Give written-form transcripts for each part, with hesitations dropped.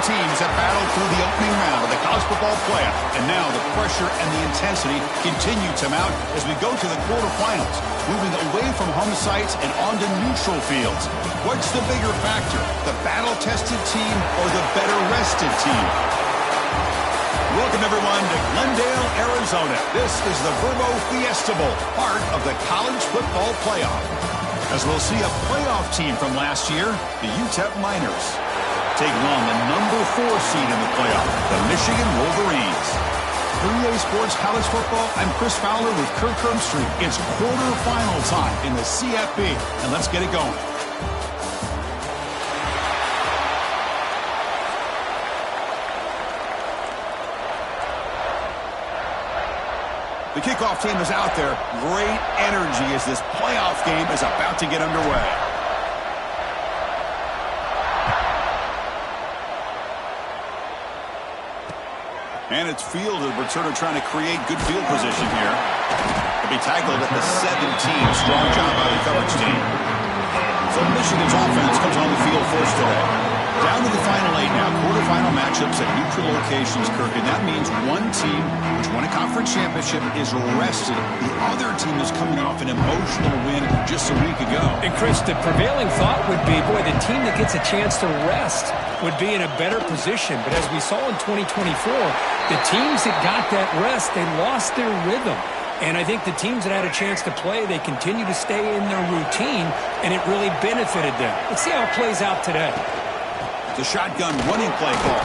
teams have battled through the opening round of the college football playoff, and now the pressure and the intensity continue to mount as we go to the quarterfinals, moving away from home sites and onto neutral fields. What's the bigger factor, the battle-tested team or the better-rested team? Welcome, everyone, to Glendale, Arizona. This is the Verbo Fiesta Bowl, part of the college football playoff. As we'll see a playoff team from last year, the UTEP Miners, taking on the number 4 seed in the playoff, the Michigan Wolverines. For EA Sports College Football, I'm Chris Fowler with Kirk Herbstreit. It's quarterfinal time in the CFP, and let's get it going. The kickoff team is out there. Great energy as this playoff game is about to get underway. And it's fielded. Returner trying to create good field position here. He'll be tackled at the 17. Strong job by the coverage team. So Michigan's offense comes on the field first today. Down to the final 8 now. Quarterfinal matchups at neutral locations, Kirk. And that means one team which won a conference championship is rested. The other team is coming off an emotional win just a week ago. And Chris, the prevailing thought would be, boy, the team that gets a chance to rest would be in a better position. But as we saw in 2024, the teams that got that rest, they lost their rhythm. And I think the teams that had a chance to play, they continue to stay in their routine, and it really benefited them. Let's see how it plays out today. The shotgun running play call.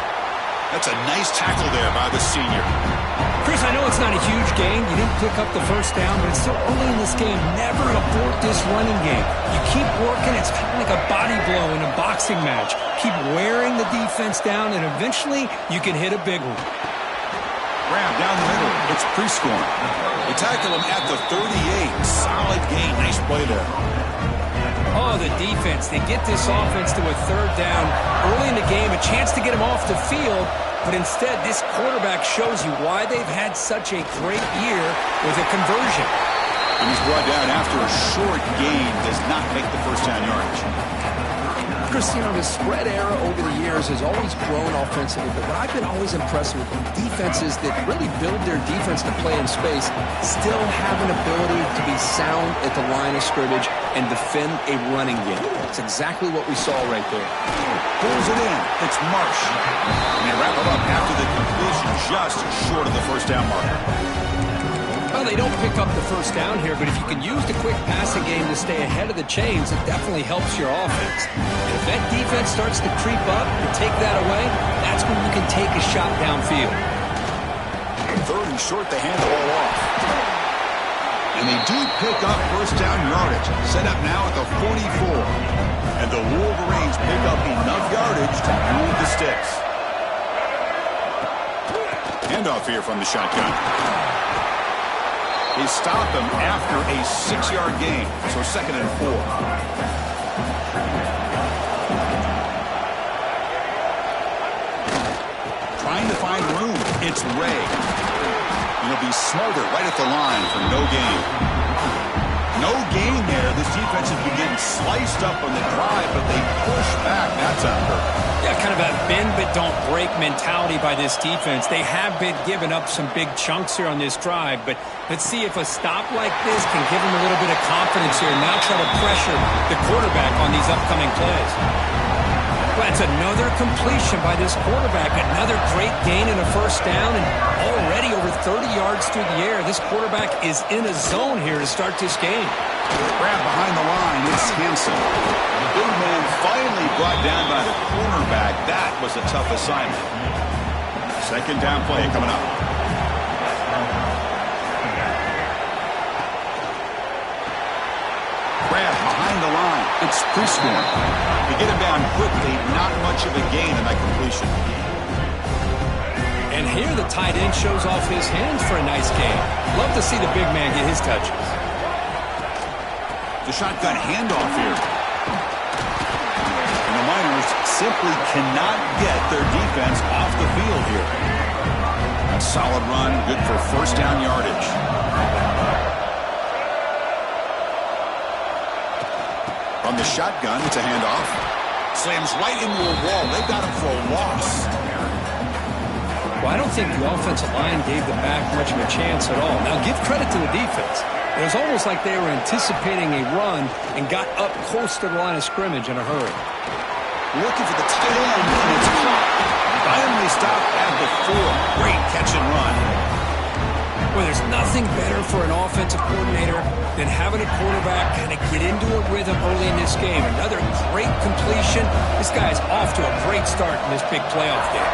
That's a nice tackle there by the senior. Chris, I know it's not a huge gain. You didn't pick up the first down, but it's still early in this game. Never abort this running game. You keep working. It's kind of like a body blow in a boxing match. Keep wearing the defense down, and eventually you can hit a big one. Grab down the middle. It's pre-scoring. They tackle him at the 38. Solid gain. Nice play there. Oh, the defense. They get this offense to a third down early in the game, a chance to get him off the field, but instead this quarterback shows you why they've had such a great year with a conversion. And he's brought down after a short gain, does not make the first down yardage. Chris, you know, the spread era over the years has always grown offensively, but what I've been always impressed with defenses that really build their defense to play in space still have an ability to be sound at the line of scrimmage and defend a running game. That's exactly what we saw right there. Pulls it in. It's Marsh. And they wrap it up after the completion, just short of the first down marker. Well, they don't pick up the first down here, but if you can use the quick passing game to stay ahead of the chains, it definitely helps your offense. And if that defense starts to creep up and take that away, that's when you can take a shot downfield. Third and short, they hand the ball off. And they do pick up first down yardage. Set up now at the 44. And the Wolverines pick up enough yardage to move the sticks. Handoff here from the shotgun. They stop him after a 6-yard gain, so 2nd and 4. Trying to find room. It's Ray. And he'll be smothered right at the line for no gain. No gain there. This defense has been getting sliced up on the drive, but they push back. That's under. Yeah, kind of a bend but don't break mentality by this defense. They have been giving up some big chunks here on this drive, but let's see if a stop like this can give them a little bit of confidence here and now try to pressure the quarterback on these upcoming plays. Well, that's another completion by this quarterback. Another great gain in a first down, and already over 30 yards through the air. This quarterback is in a zone here to start this game. Grab behind the line. It's Hansen. The big man finally brought down by the cornerback. That was a tough assignment. Second down play coming up. Grab behind the line. It's pre-scoring. To get him down quickly, not much of a gain in that completion. And here the tight end shows off his hands for a nice gain. Love to see the big man get his touches. The shotgun handoff here. And the Miners simply cannot get their defense off the field here. A solid run, good for first down yardage. From the shotgun, it's a handoff. Slams right into a wall. They've got him for a loss. Well, I don't think the offensive line gave the back much of a chance at all. Now, give credit to the defense. It was almost like they were anticipating a run and got up close to the line of scrimmage in a hurry. Looking for the tight end, and it's caught. Finally stopped at the 4. Great catch and run. Well, there's nothing better for an offensive coordinator than having a quarterback kind of get into a rhythm early in this game. Another great completion. This guy's off to a great start in this big playoff game.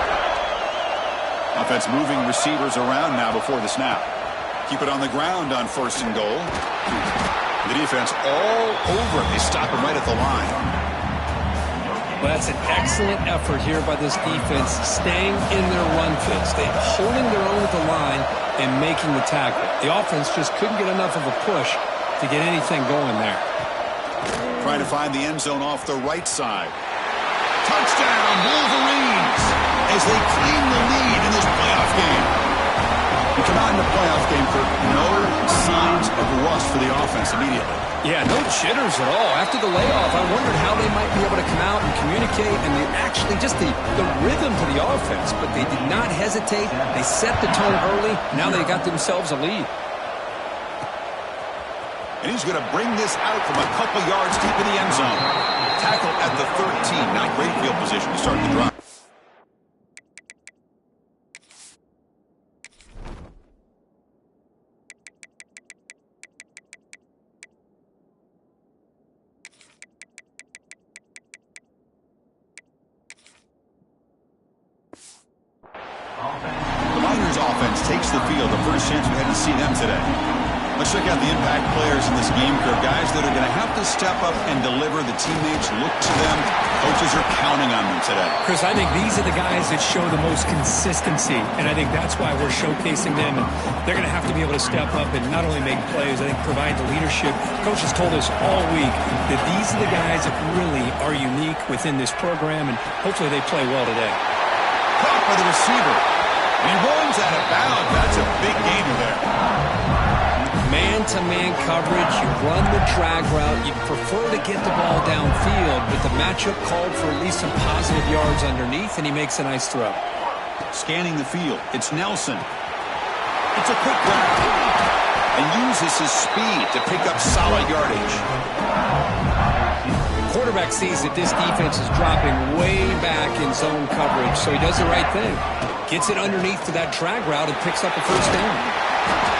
Offense moving receivers around now before the snap. Keep it on the ground on 1st and goal. The defense all over it. They stop him right at the line. Well, that's an excellent effort here by this defense, staying in their run fits. They're holding their own at the line and making the tackle. The offense just couldn't get enough of a push to get anything going there. Trying to find the end zone off the right side. Touchdown, Wolverines, as they claim the lead in this playoff game. We come out in the playoff game for no signs of rust for the offense immediately. Yeah, no jitters at all. After the layoff, I wondered how they might be able to come out and communicate and actually just the rhythm to the offense, but they did not hesitate. They set the tone early. Now they got themselves a lead. And he's going to bring this out from a couple yards deep in the end zone. Tackle at the 13. Not great field position to start the drive. The Miners offense takes the field. The first chance we had to see them today. Let's check out the impact players in this game curve. Guys that are going to have to step up and deliver. The teammates look to them. Coaches are counting on them today. Chris, I think these are the guys that show the most consistency, and I think that's why we're showcasing them. And they're going to have to be able to step up and not only make plays, I think provide the leadership. Coach has told us all week that these are the guys that really are unique within this program, and hopefully they play well today. Caught by the receiver. And he runs out of bounds. That's a big gainer there. Man-to-man coverage, you run the drag route, you prefer to get the ball downfield, but the matchup called for at least some positive yards underneath, and he makes a nice throw. Scanning the field, it's Nelson. It's a quick grab. And uses his speed to pick up solid yardage. The quarterback sees that this defense is dropping way back in zone coverage, so he does the right thing. Gets it underneath to that drag route and picks up a first down.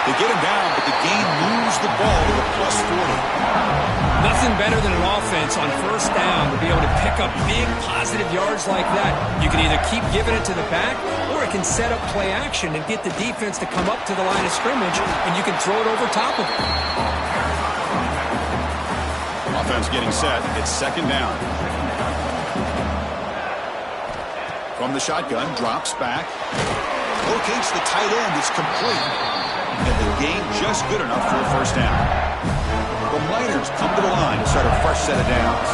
They get him down, but the game moves the ball to a +40. Nothing better than an offense on first down to be able to pick up big positive yards like that. You can either keep giving it to the back, or it can set up play action and get the defense to come up to the line of scrimmage, and you can throw it over top of it. Offense getting set. It's 2nd down. From the shotgun, drops back. Locates the tight end. It's complete. And the gain just good enough for a first down. The Miners come to the line to start a fresh set of downs.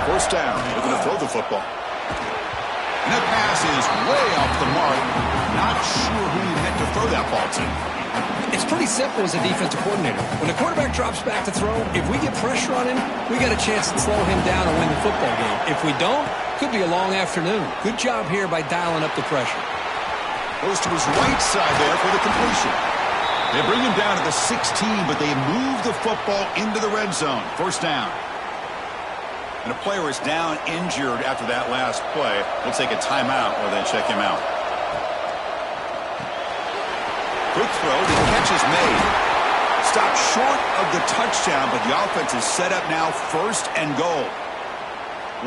First down. They're going to throw the football. And that pass is way off the mark. Not sure who you meant to throw that ball to. It's pretty simple as a defensive coordinator. When the quarterback drops back to throw, if we get pressure on him, we got a chance to slow him down and win the football game. If we don't, could be a long afternoon. Good job here by dialing up the pressure. Goes to his right side there for the completion. They bring him down to the 16, but they move the football into the red zone. First down. And a player is down injured after that last play. We'll take a timeout while they check him out. Quick throw. The catch is made. Stopped short of the touchdown, but the offense is set up now 1st and goal.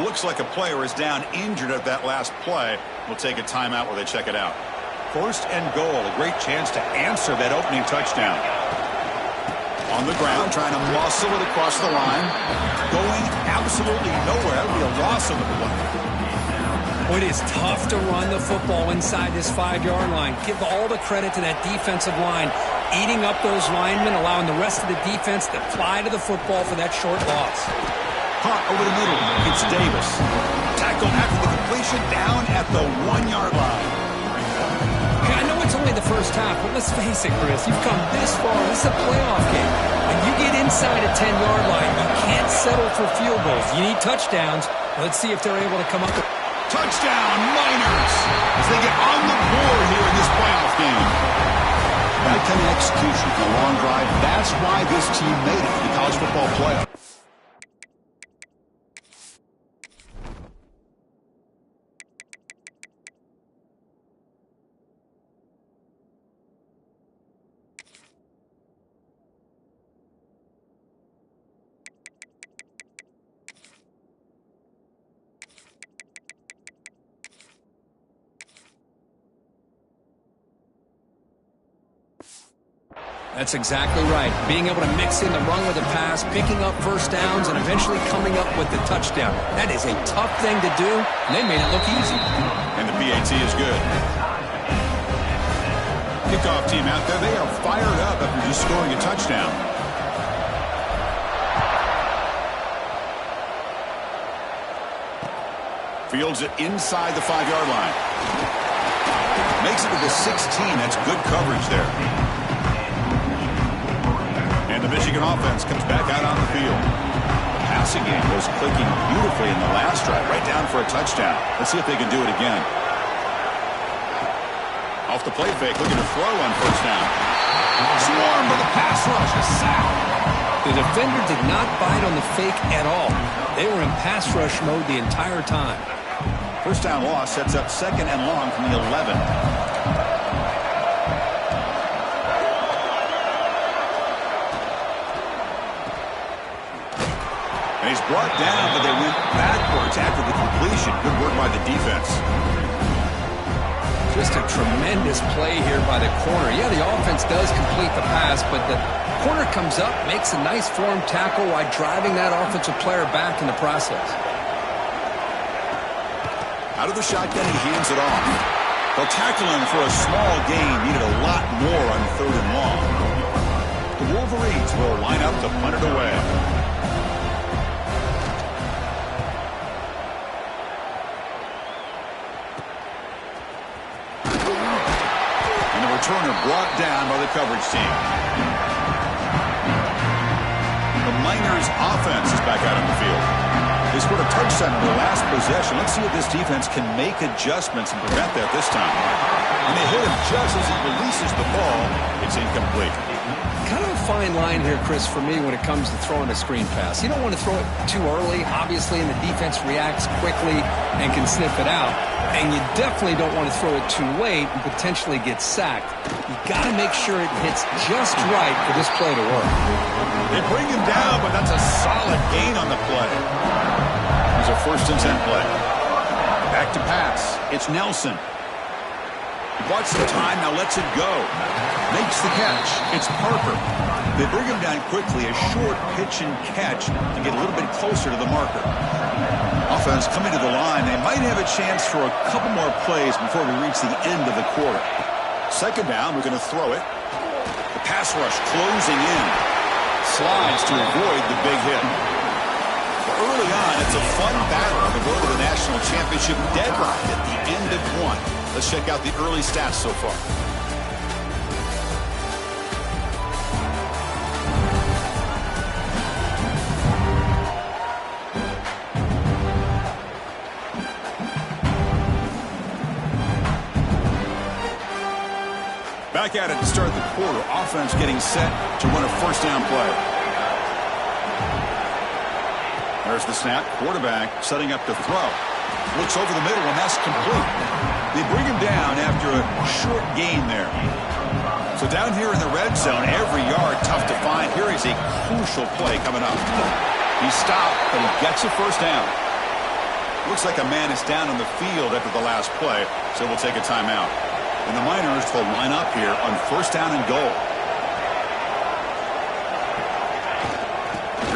Looks like a player is down injured at that last play. We'll take a timeout while they check it out. 1st and goal. A great chance to answer that opening touchdown. On the ground, trying to muscle it across the line. Going absolutely nowhere. That would be a loss of the play. Well, it is tough to run the football inside this 5-yard line. Give all the credit to that defensive line, eating up those linemen, allowing the rest of the defense to fly to the football for that short loss. Caught over the middle. It's Davis. Tackled after the completion down at the 1-yard line. Hey, I know it's only the first half, but let's face it, Chris. You've come this far. This is a playoff game. When you get inside a 10-yard line, you can't settle for field goals. You need touchdowns. Let's see if they're able to come up with... Touchdown, Miners, as they get on the board here in this playoff game. That kind of execution for a long drive, that's why this team made it to the college football playoff. That's exactly right. Being able to mix in the run with the pass, picking up first downs, and eventually coming up with the touchdown. That is a tough thing to do, and they made it look easy. And the PAT is good. Kickoff team out there, they are fired up after just scoring a touchdown. Fields it inside the 5-yard line. Makes it to the 16. That's good coverage there. And the Michigan offense comes back out on the field. The passing game was clicking beautifully in the last drive, right down for a touchdown. Let's see if they can do it again. Off the play fake, looking to throw on first down. Swarmed by the pass rush, a sack. The defender did not bite on the fake at all. They were in pass rush mode the entire time. First down loss sets up 2nd and long from the 11. And he's brought down, but they went backwards after the completion. Good work by the defense. Just a tremendous play here by the corner. Yeah, the offense does complete the pass, but the corner comes up, makes a nice form tackle while driving that offensive player back in the process. Out of the shotgun, he hands it off. They'll tackle him for a small gain. Needed a lot more on 3rd and long. The Wolverines will line up to punt it away. Returner brought down by the coverage team. The Miners offense is back out on the field. They scored a touchdown in their last possession. Let's see if this defense can make adjustments and prevent that this time. And they hit him just as he releases the ball. It's incomplete. Kind of a fine line here, Chris, for me when it comes to throwing a screen pass. You don't want to throw it too early, obviously, and the defense reacts quickly and can sniff it out. And you definitely don't want to throw it too late and potentially get sacked. You got to make sure it hits just right for this play to work. They bring him down, but that's a solid gain on the play. There's a 1st and 10 play. Back to pass. It's Nelson. He bought some time, now lets it go. Makes the catch. It's Parker. They bring him down quickly, a short pitch and catch to get a little bit closer to the marker. Offense coming to the line. They might have a chance for a couple more plays before we reach the end of the quarter. 2nd down, we're going to throw it. The pass rush closing in. Slides to avoid the big hit. Early on, it's a fun battle on the road to the national championship deadline at the end of 1. Let's check out the early stats so far. Back at it to start the quarter. Offense getting set to run a 1st down play. There's the snap. Quarterback setting up to throw. Looks over the middle, and that's complete. They bring him down after a short gain there. So down here in the red zone, every yard tough to find. Here is a crucial play coming up. He stopped, but he gets a 1st down. Looks like a man is down on the field after the last play, so we'll take a timeout. And the Miners will line up here on 1st down and goal.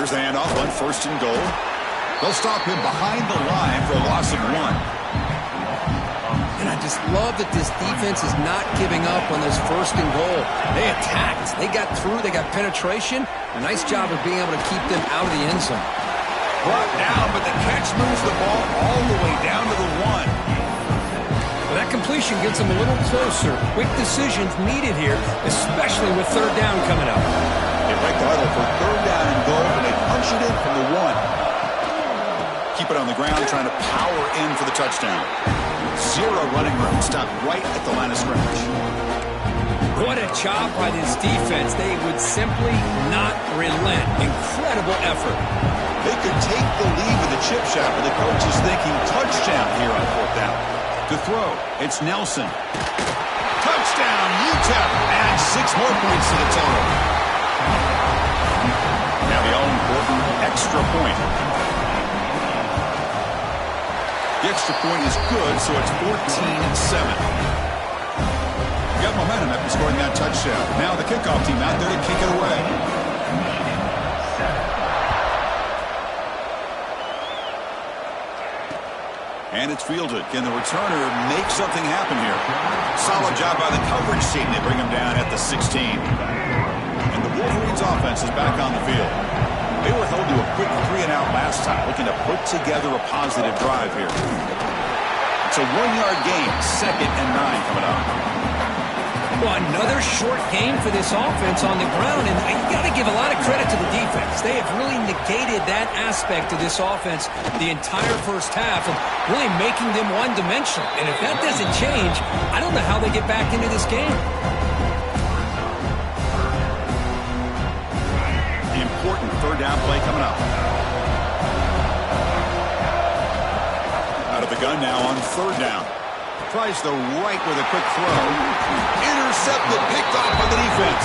Here's the handoff on 1st and goal. They'll stop him behind the line for a loss of 1. And I just love that this defense is not giving up on this 1st and goal. They attacked. They got through. They got penetration. A nice job of being able to keep them out of the end zone. Brought down, but the catch moves the ball all the way down to the 1. Well, that completion gets them a little closer. Quick decisions needed here, especially with 3rd down coming up. They break the huddle for third down and goal, and they punch it in from the 1. Keep it on the ground, trying to power in for the touchdown. Zero running room. Stopped right at the line of scrimmage. What a job by this defense. They would simply not relent. Incredible effort. They could take the lead with a chip shot, but the coach is thinking touchdown here on fourth down. To throw, it's Nelson. Touchdown, UTEP. Add 6 more points to the total. Now the all-important extra point. The extra point is good, so it's 14-7. You got momentum after scoring that touchdown. Now the kickoff team out there to kick it away. And it's fielded. Can the returner make something happen here? Solid job by the coverage team. They bring him down at the 16. And the Wolverines offense is back on the field. They were held to a quick 3-and-out last time, looking to put together a positive drive here. It's a 1-yard gain, 2nd and 9 coming up. Well, another short game for this offense on the ground, and you got to give a lot of credit to the defense. They have really negated that aspect of this offense the entire first half, and really making them one-dimensional. And if that doesn't change, I don't know how they get back into this game. The important third down play coming up. Out of the gun now on third down. Tries the right with a quick throw. Intercepted, picked off by the defense.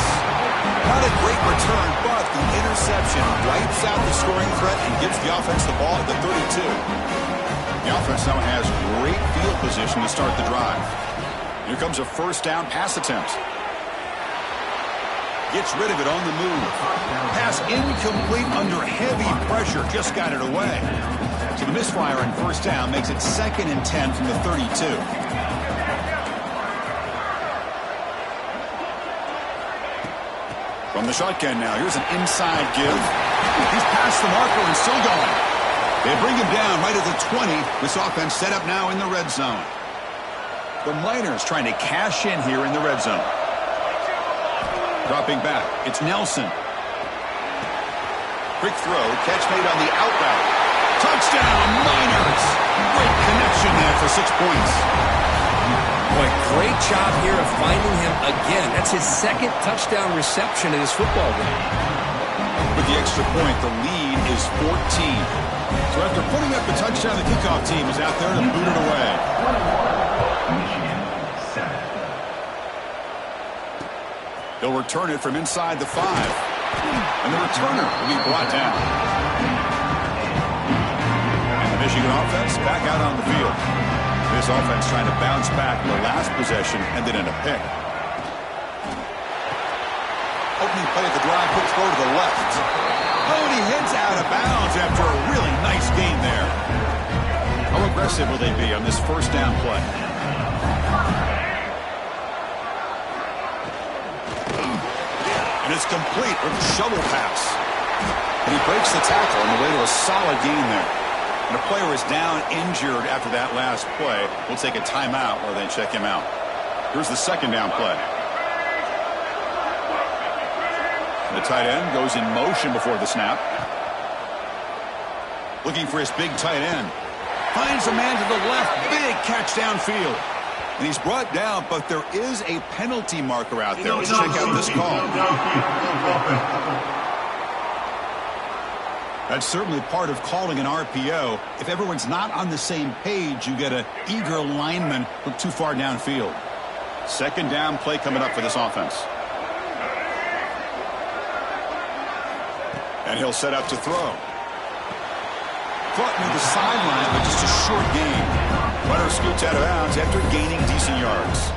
Not a great return, but the interception wipes out the scoring threat and gives the offense the ball at the 32. The offense now has great field position to start the drive. Here comes a first down pass attempt. Gets rid of it on the move. Pass incomplete under heavy pressure. Just got it away. So the misfire on first down makes it 2nd and 10 from the 32. From the shotgun now, here's an inside give. He's past the marker and still going. They bring him down right at the 20. This offense set up now in the red zone. The Miners trying to cash in here in the red zone. Dropping back, it's Nelson. Quick throw, catch made on the out route. Touchdown, Miners! Great connection there for 6 points. Boy, great job here of finding him again. That's his 2nd touchdown reception in this football game. With the extra point, the lead is 14. So after putting up the touchdown, the kickoff team is out there to boot it away. They'll return it from inside the 5. And the returner will be brought down. And the Michigan offense back out on the field. This offense trying to bounce back in the last possession and then in a pick. Opening play of the drive, quick throw to the left. Oh, and he heads out of bounds after a really nice game there. How aggressive will they be on this first down play? And it's complete with a shovel pass. And he breaks the tackle on the way to a solid gain there. And a player is down injured after that last play. We'll take a timeout while they check him out. Here's the second down play. And the tight end goes in motion before the snap. Looking for his big tight end. Finds a man to the left. Big catch downfield. And he's brought down, but there is a penalty marker out there. Let's check out this call. That's certainly part of calling an RPO. If everyone's not on the same page, you get an eager lineman look too far downfield. Second down play coming up for this offense. And he'll set up to throw. Caught near the sideline, but just a short gain. Runner scoots out of bounds after gaining decent yards.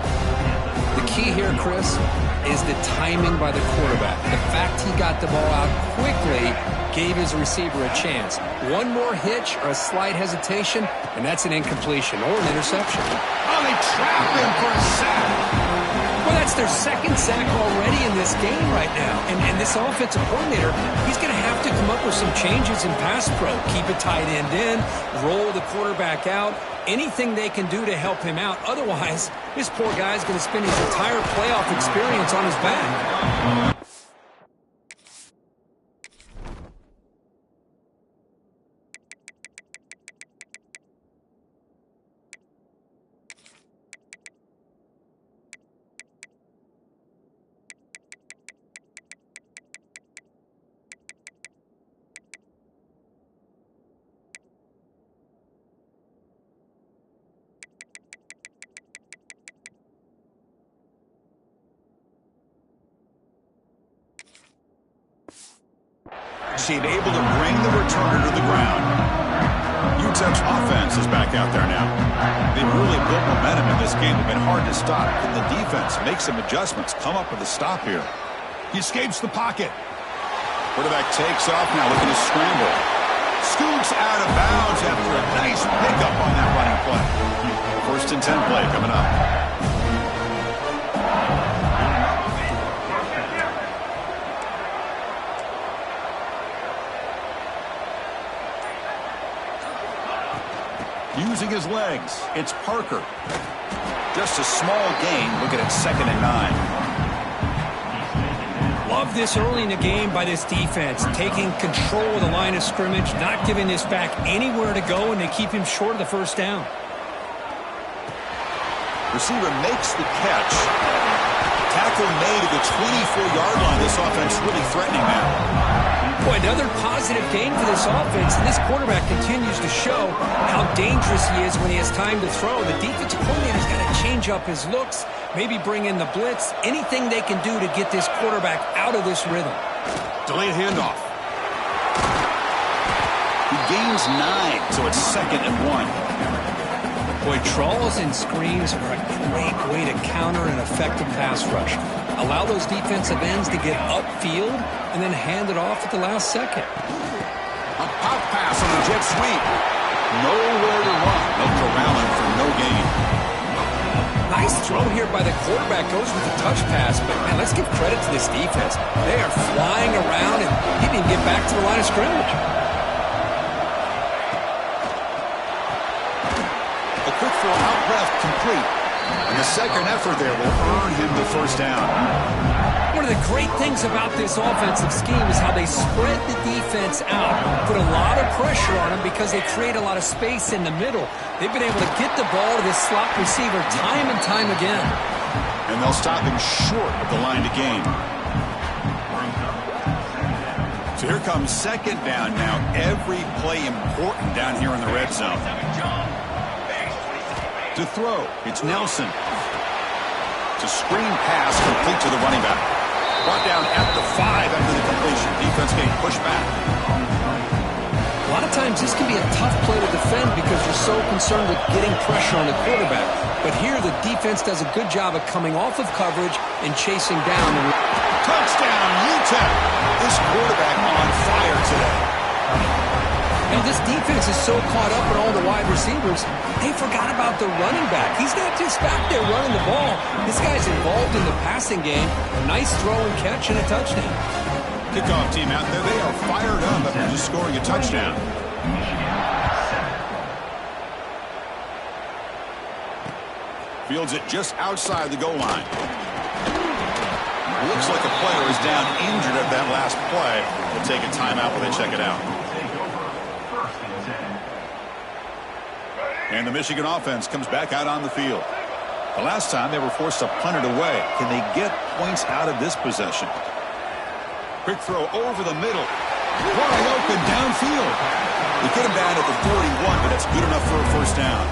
The key here, Chris, is the timing by the quarterback. The fact he got the ball out quickly gave his receiver a chance. One more hitch or a slight hesitation, and that's an incompletion or an interception. Oh, they trap him for a sack. Well, that's their 2nd sack already in this game right now. And this offensive coordinator, he's going to have to come up with some changes in pass pro. Keep a tight end in, roll the quarterback out, anything they can do to help him out. Otherwise, this poor guy's going to spend his entire playoff experience on his back. seem able to bring the returner to the ground. UTEP's offense is back out there now. They've really built momentum in this game. They've been hard to stop. Can the defense make some adjustments, come up with a stop here? He escapes the pocket. Quarterback takes off now, looking to scramble. Scoots out of bounds after a nice pickup on that running play. 1st and 10 play coming up. Using his legs, it's Parker. Just a small gain, looking at 2nd and 9. Love this early in the game by this defense, taking control of the line of scrimmage, not giving this back anywhere to go, and they keep him short of the 1st down. Receiver makes the catch. Tackle made at the 24-yard line. This offense really threatening now. Boy, another positive game for this offense, and this quarterback continues to show how dangerous he is when he has time to throw. The defensive coordinator's got to change up his looks, maybe bring in the blitz, anything they can do to get this quarterback out of this rhythm. Delayed handoff. He gains 9, so it's 2nd and 1. Boy, draws and screens are a great way to counter an effective pass rush. Allow those defensive ends to get upfield and then hand it off at the last second. A pop pass on the jet sweep. Nowhere to run. No corralling for no gain. Nice throw here by the quarterback. Goes with the touch pass. But, man, let's give credit to this defense. They are flying around and he didn't even get back to the line of scrimmage. A quick throw out left, complete. And the second effort there will earn him the 1st down. One of the great things about this offensive scheme is how they spread the defense out, put a lot of pressure on them because they create a lot of space in the middle. They've been able to get the ball to this slot receiver time and time again. And they'll stop him short of the line to gain. So here comes 2nd down now. Every play important down here in the red zone. To throw, it's Nelson. It's a screen pass complete to the running back. Brought down at the 5 after the completion. Defense getting pushed back. A lot of times this can be a tough play to defend because you're so concerned with getting pressure on the quarterback. But here the defense does a good job of coming off of coverage and chasing down. Touchdown, UTEP. This quarterback on fire today. Now, this defense is so caught up in all the wide receivers, they forgot about the running back. He's not just back there running the ball. This guy's involved in the passing game. Nice throw and catch and a touchdown. Kickoff team out there. They are fired up after just scoring a touchdown. Fields it just outside the goal line. Looks like a player is down injured at that last play. We'll take a timeout while they check it out. And the Michigan offense comes back out on the field. The last time they were forced to punt it away. Can they get points out of this possession? Quick throw over the middle. Wide open downfield. They get him down at the 41, but it's good enough for a 1st down.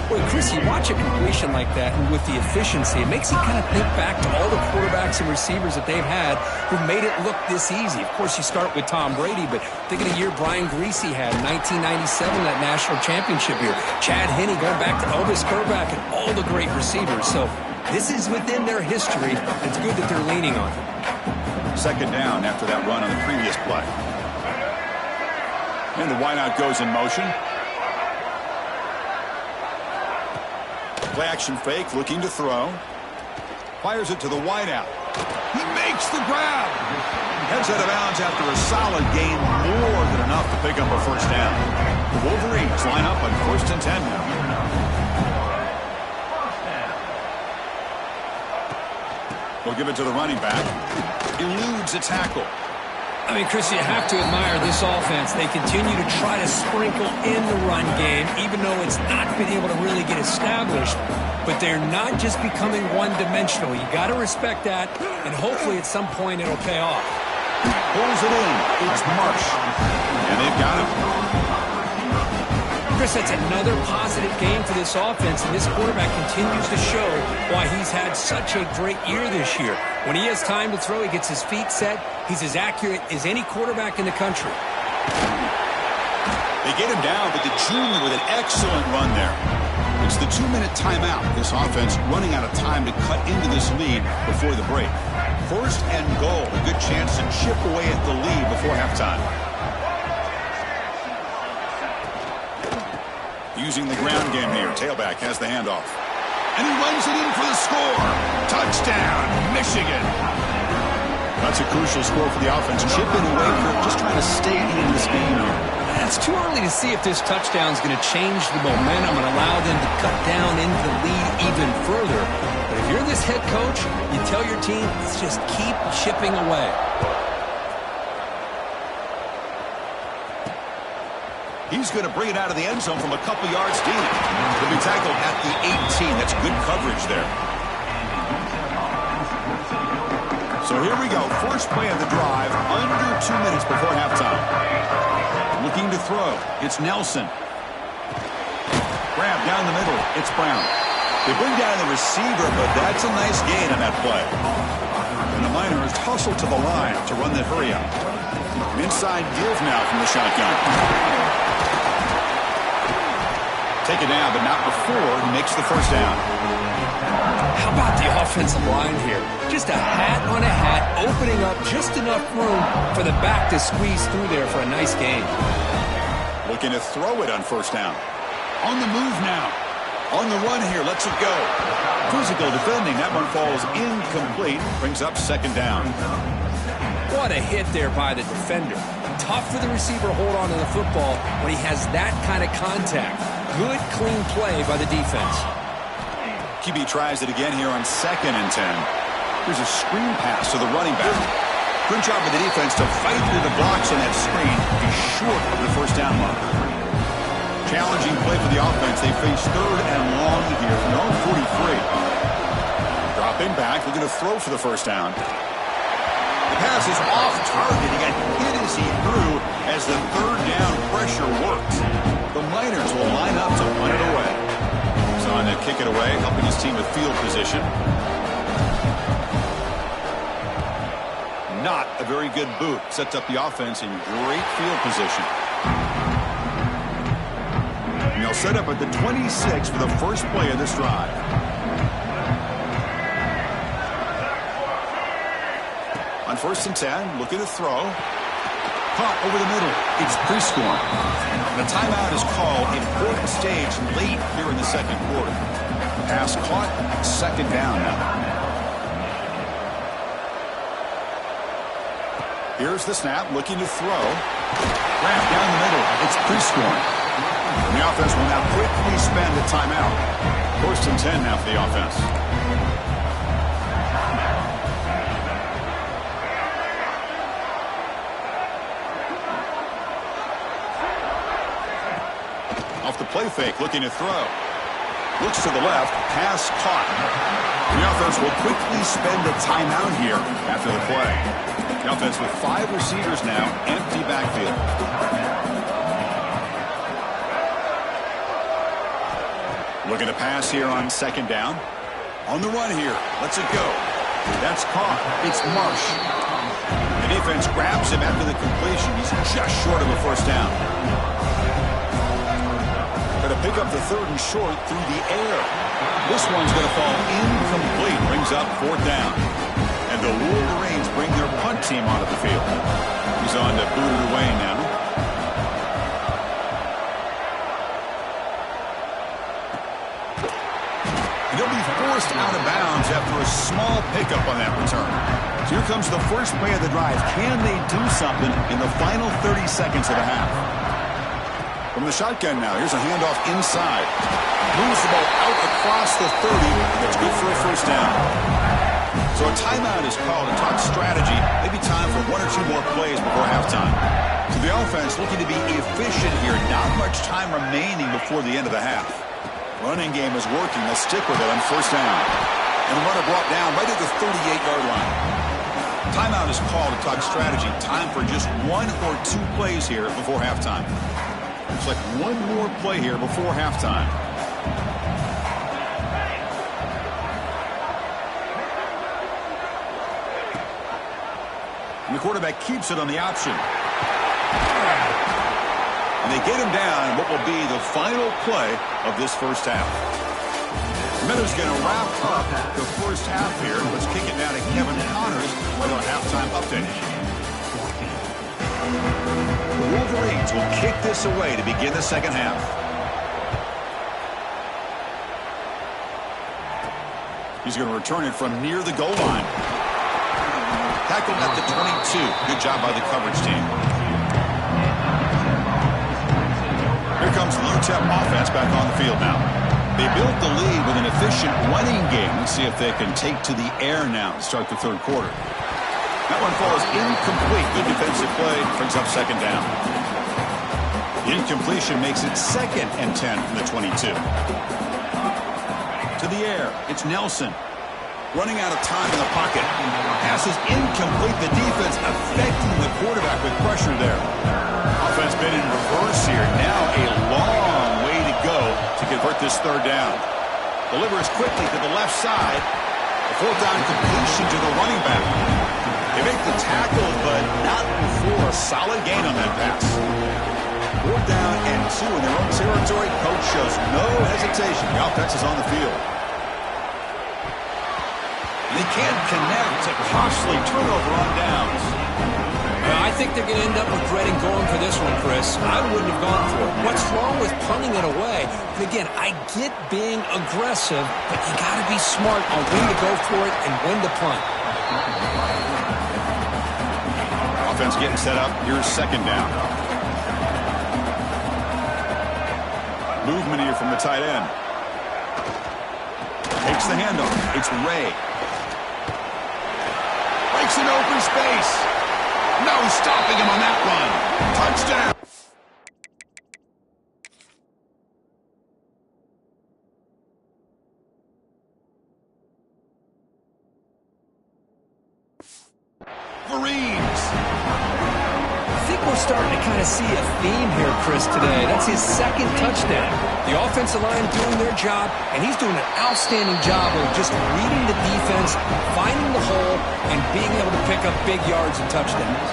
Boy, Chris, you watch a completion like that, and with the efficiency, it makes you kind of think back to all the quarterbacks and receivers that they've had who made it look this easy. Of course, you start with Tom Brady, but think of the year Brian Greasy had in 1997, that national championship year. Chad Henne going back to Elvis Kerback and all the great receivers. So this is within their history. It's good that they're leaning on it. 2nd down after that run on the previous play. And the wideout goes in motion. Play action fake, looking to throw. Fires it to the wideout. He makes the grab. Heads out of bounds after a solid gain, more than enough to pick up a 1st down. The Wolverines line up on 1st and 10 now. We'll give it to the running back. Eludes a tackle. I mean, Chris, you have to admire this offense. They continue to try to sprinkle in the run game, even though it's not been able to really get established. But they're not just becoming one-dimensional. You got to respect that, and hopefully at some point it'll pay off. Pulls it in. It's Marsh. And they've got him. Chris, that's another positive game for this offense, and this quarterback continues to show why he's had such a great year this year. When he has time to throw, he gets his feet set. He's as accurate as any quarterback in the country. They get him down, but the junior with an excellent run there. It's the 2-minute timeout. This offense running out of time to cut into this lead before the break. First and goal, a good chance to chip away at the lead before halftime. Using the ground game here. Tailback has the handoff. And he runs it in for the score. Touchdown, Michigan. That's a crucial score for the offense. Chipping away for just trying to stay in this game here. It's too early to see if this touchdown is going to change the momentum and allow them to cut down into the lead even further. But if you're this head coach, you tell your team, let's just keep chipping away. He's going to bring it out of the end zone from a couple yards deep. He'll be tackled at the 18. That's good coverage there. So here we go. First play of the drive, under 2 minutes before halftime. Looking to throw. It's Nelson. Grab down the middle. It's Brown. They bring down the receiver, but that's a nice gain on that play. And the Miners hustle to the line to run the hurry up. Inside give now from the shotgun. Take it down, but not before he makes the first down. How about the offensive line here? Just a hat on a hat, opening up just enough room for the back to squeeze through there for a nice gain. Looking to throw it on first down. On the move now. On the run here, lets it go. Physical defending, that one falls incomplete. Brings up second down. What a hit there by the defender. Tough for the receiver to hold on to the football when he has that kind of contact. Good, clean play by the defense. QB tries it again here on 2nd and 10. Here's a screen pass to the running back. Good job by the defense to fight through the blocks on that screen. He's short of the first down mark. Challenging play for the offense. They face 3rd and long here from their own 43. Dropping back, looking to throw for the first down. The pass is off target. He got hit as he threw as the 3rd down pressure works. The Miners will line up to punt it away. He's on to kick it away, helping his team with field position. Not a very good boot. Sets up the offense in great field position. And they'll set up at the 26 for the first play of this drive. On 1st and 10, looking to throw. Caught over the middle. It's Prescorn. The timeout is called. Important stage late here in the second quarter. Pass caught. Second down now. Here's the snap. Looking to throw. Wrap down the middle. It's Prescorn. And the offense will now quickly spend the timeout. 1st and 10 now for the offense. Off the play fake, looking to throw. Looks to the left, pass caught. The offense will quickly spend a timeout here after the play. The offense with 5 receivers now, empty backfield. Looking to pass here on 2nd down. On the run here, lets it go. That's caught. It's Marsh. The defense grabs him after the completion. He's just short of a first down. Going to pick up the 3rd and short through the air. This one's going to fall incomplete. Brings up 4th down. And the Wolverines bring their punt team onto the field. He's on to boot it away now. And he'll be forced out of bounds after a small pickup on that return. So here comes the first play of the drive. Can they do something in the final 30 seconds of the half? From the shotgun now, here's a handoff inside. Moves the ball out across the 30. That's good for a first down. So a timeout is called to talk strategy. Maybe time for 1 or 2 more plays before halftime. So the offense looking to be efficient here. Not much time remaining before the end of the half. Running game is working. They'll stick with it on first down. And the runner brought down right at the 38-yard line. Timeout is called to talk strategy. Time for just 1 or 2 plays here before halftime. Looks like one more play here before halftime. And the quarterback keeps it on the option. And they get him down in what will be the final play of this first half. Miller's going to wrap up the first half here. Let's kick it now to Kevin Connors with our halftime update. The Wolverines will kick this away to begin the second half. He's going to return it from near the goal line. Tackled at the 22. Good job by the coverage team. Here comes the UTEP offense back on the field now. They built the lead with an efficient running game. Let's see if they can take to the air now to start the third quarter. That one falls incomplete. Good defensive play. Brings up second down. The incompletion makes it 2nd and 10 from the 22. To the air. It's Nelson. Running out of time in the pocket. Pass is incomplete. The defense affecting the quarterback with pressure there. Offense been in reverse here. Now a long way to go to convert this third down. Delivers quickly to the left side. A fourth down completion to the running back. They make the tackle, but not before a solid gain on that pass. 4th down and 2 in their own territory. Coach shows no hesitation. The offense is on the field. They can't connect. A costly turnover on downs. I think they're going to end up regretting going for this one, Chris. I wouldn't have gone for it. What's wrong with punting it away? And again, I get being aggressive, but you got to be smart on when to go for it and when to punt. Offense getting set up. Here's second down. Movement here from the tight end. Takes the handoff. It's Ray. Breaks an open space. No stopping him on that run. Touchdown. Marines. I think we're starting to kind of see a theme here, Chris, today. That's his 2nd touchdown. The offensive line doing their job, and he's doing an outstanding job of just reading the defense, finding the hole, and being able to pick up big yards and touchdowns.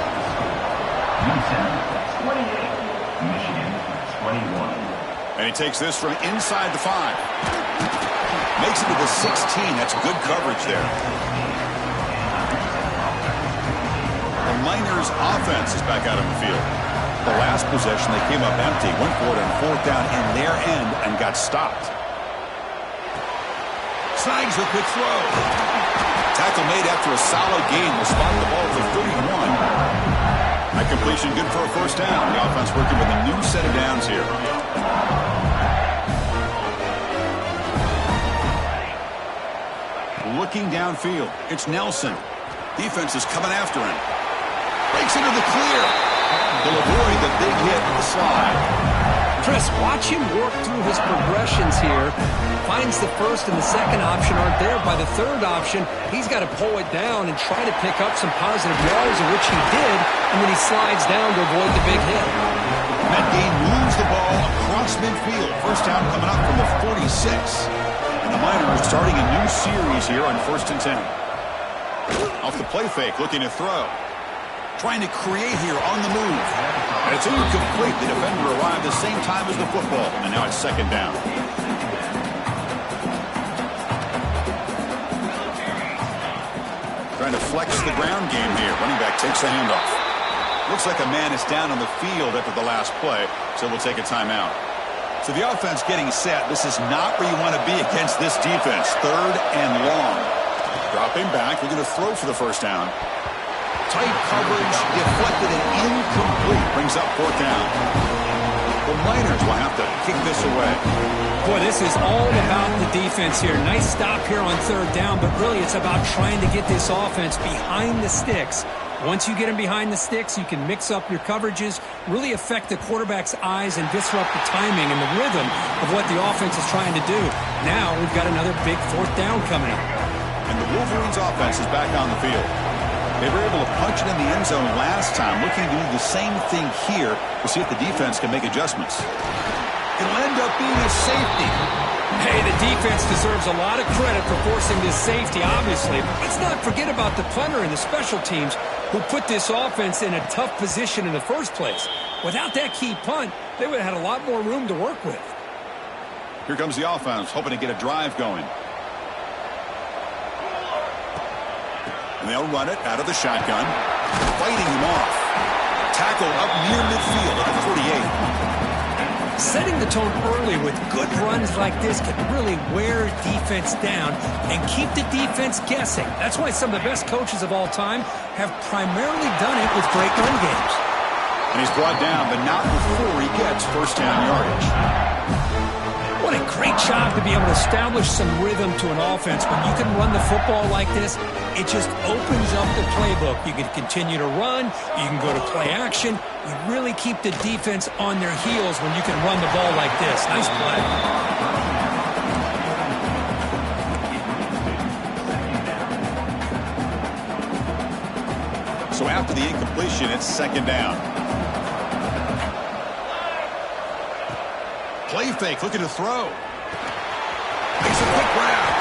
UTEP 28, Michigan 21. And he takes this from inside the 5. Makes it to the 16. That's good coverage there. The Miners offense is back out on the field. The last possession, they came up empty. Went for it on 4th down in their end and got stopped. Snags a quick throw. Tackle made after a solid gain. Will spot the ball for 31. That completion good for a first down. The offense working with a new set of downs here. Looking downfield. It's Nelson. Defense is coming after him. Breaks into the clear. They'll avoid the big hit with the slide. Chris, watch him work through his progressions here. Finds the first and the second option aren't there. By the third option, he's got to pull it down and try to pick up some positive yards, of which he did, and then he slides down to avoid the big hit. That game moves the ball across midfield. First down coming up from the 46. And the Miners starting a new series here on 1st and 10. Off the play fake, looking to throw. Trying to create here on the move. And it's incomplete. The defender arrived the same time as the football. And now it's second down. Trying to flex the ground game here. Running back takes the handoff. Looks like a man is down on the field after the last play, so we'll take a timeout. So the offense getting set. This is not where you want to be against this defense. 3rd and long. Dropping back. We're going to throw for the first down. Tight coverage, deflected and incomplete. Brings up 4th down. The Miners will have to kick this away. Boy, this is all about the defense here. Nice stop here on 3rd down, but really it's about trying to get this offense behind the sticks. Once you get them behind the sticks, you can mix up your coverages, really affect the quarterback's eyes and disrupt the timing and the rhythm of what the offense is trying to do. Now we've got another big 4th down coming up. And the Wolverines offense is back on the field. They were able to punch it in the end zone last time. Looking to do the same thing here to see if the defense can make adjustments. It'll end up being a safety. Hey, the defense deserves a lot of credit for forcing this safety, obviously. But let's not forget about the punter and the special teams who put this offense in a tough position in the first place. Without that key punt, they would have had a lot more room to work with. Here comes the offense, hoping to get a drive going. And they'll run it out of the shotgun, fighting him off. Tackle up near midfield at the 48. Setting the tone early with good runs like this can really wear defense down and keep the defense guessing. That's why some of the best coaches of all time have primarily done it with great run games. And he's brought down, but not before he gets first down yardage. What a great job to be able to establish some rhythm to an offense. When you can run the football like this, it just opens up the playbook. You can continue to run. You can go to play action. You really keep the defense on their heels when you can run the ball like this. Nice play. So after the incompletion, it's second down. Play fake, looking to throw. Makes a quick grab.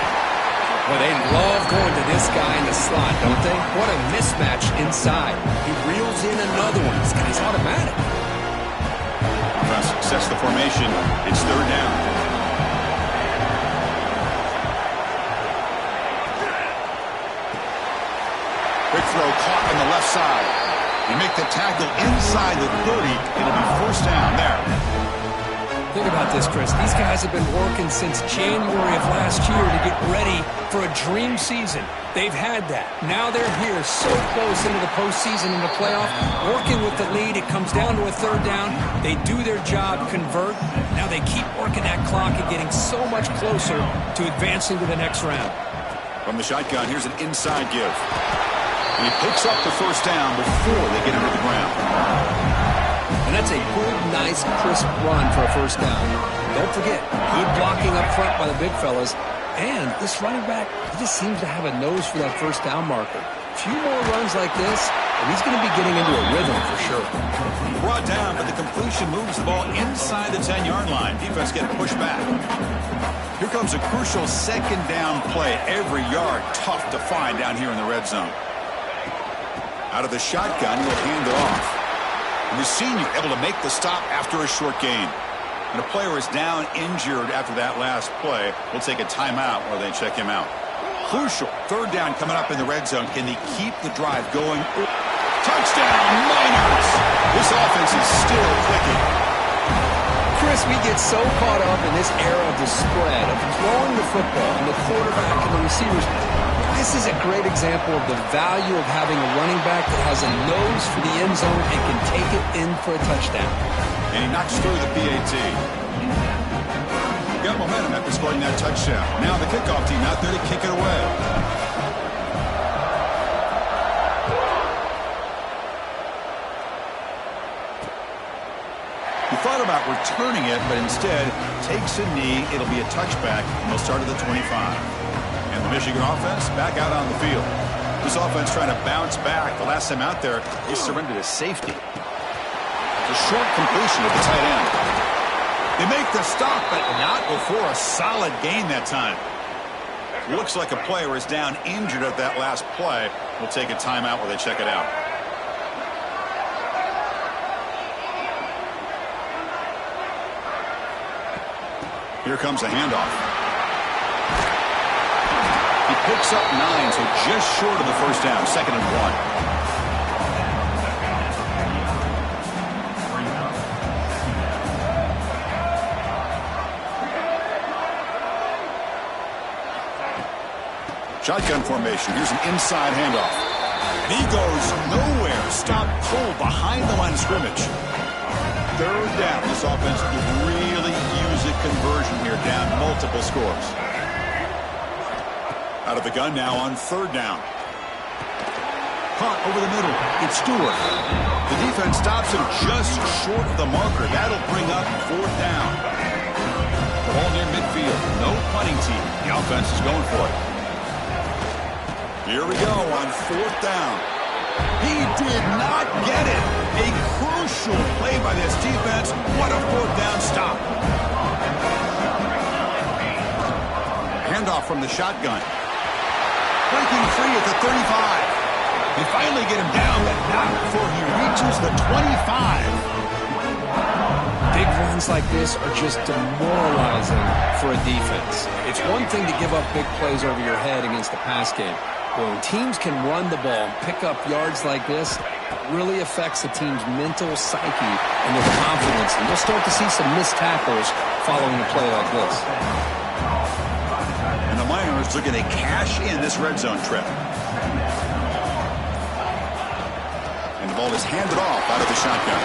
Well, they love going to this guy in the slot, don't they? What a mismatch inside. He reels in another one. This guy's automatic. Sets the formation. It's third down. Quick throw caught on the left side. You make the tackle inside the 30. It'll be first down there. Think about this, Chris. These guys have been working since January of last year to get ready for a dream season. They've had that. Now they're here so close into the postseason and the playoff, working with the lead. It comes down to a third down. They do their job, convert. Now they keep working that clock and getting so much closer to advancing to the next round. From the shotgun, here's an inside give. And he picks up the first down before they get into the ground. And that's a good, nice, crisp run for a first down. Don't forget, good blocking up front by the big fellas. And this running back, he just seems to have a nose for that first down marker. A few more runs like this, and he's going to be getting into a rhythm for sure. Brought down, but the completion moves the ball inside the 10-yard line. Defense getting pushed back. Here comes a crucial second down play. Every yard tough to find down here in the red zone. Out of the shotgun, he'll hand it off. And the senior able to make the stop after a short gain. And a player is down injured after that last play. We'll take a timeout while they check him out. Crucial third down coming up in the red zone. Can they keep the drive going? Touchdown, Miners! This offense is still clicking. Chris, we get so caught up in this era of the spread, of throwing the football and the quarterback and the receivers. This is a great example of the value of having a running back that has a nose for the end zone and can take it in for a touchdown. And he knocks through the PAT. Got momentum after scoring that touchdown. Now the kickoff team out there to kick it away. He thought about returning it, but instead takes a knee. It'll be a touchback, and they'll start at the 25. And the Michigan offense back out on the field. This offense trying to bounce back. The last time out there, they surrendered a safety. A short completion of the tight end. They make the stop, but not before a solid gain that time. Looks like a player is down injured at that last play. We'll take a timeout while they check it out. Here comes a handoff. He picks up 9, so just short of the first down, 2nd and 1. Shotgun formation. Here's an inside handoff. And he goes nowhere. Stop, pull behind the line of scrimmage. Third down. This offense could really use a conversion here, down multiple scores. Out of the gun now on third down. Caught over the middle. It's Stewart. The defense stops him just short of the marker. That'll bring up fourth down. The ball near midfield. No punting team. The offense is going for it. Here we go on fourth down. He did not get it. A crucial play by this defense. What a fourth down stop. Handoff from the shotgun. Breaking free at the 35. They finally get him down, but not before he reaches the 25. Big runs like this are just demoralizing for a defense. It's one thing to give up big plays over your head against the pass game. But when teams can run the ball and pick up yards like this, it really affects the team's mental psyche and their confidence. And you'll start to see some missed tackles following a play like this. And the Miners looking to cash in this red zone trip. And the ball is handed off out of the shotgun.